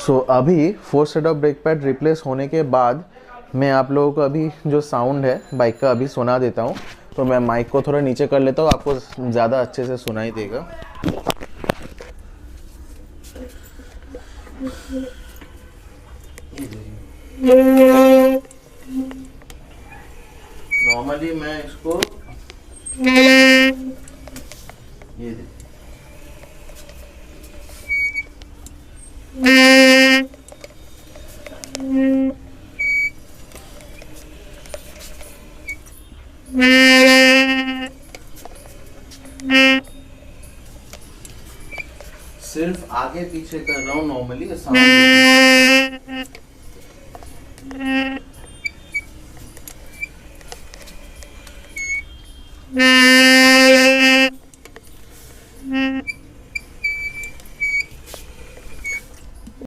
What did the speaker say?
सो अभी 4 set of brake pad replace होने के बाद मैं आप लोगों को अभी जो साउंड है बाइक का अभी सुना देता हूँ। तो मैं माइक को थोड़ा नीचे कर लेता हूँ, आपको ज़्यादा अच्छे से सुनाई देगा। नॉर्मली मैं इसको ये सिर्फ आगे पीछे कर रहा हूँ नॉर्मली साउंड।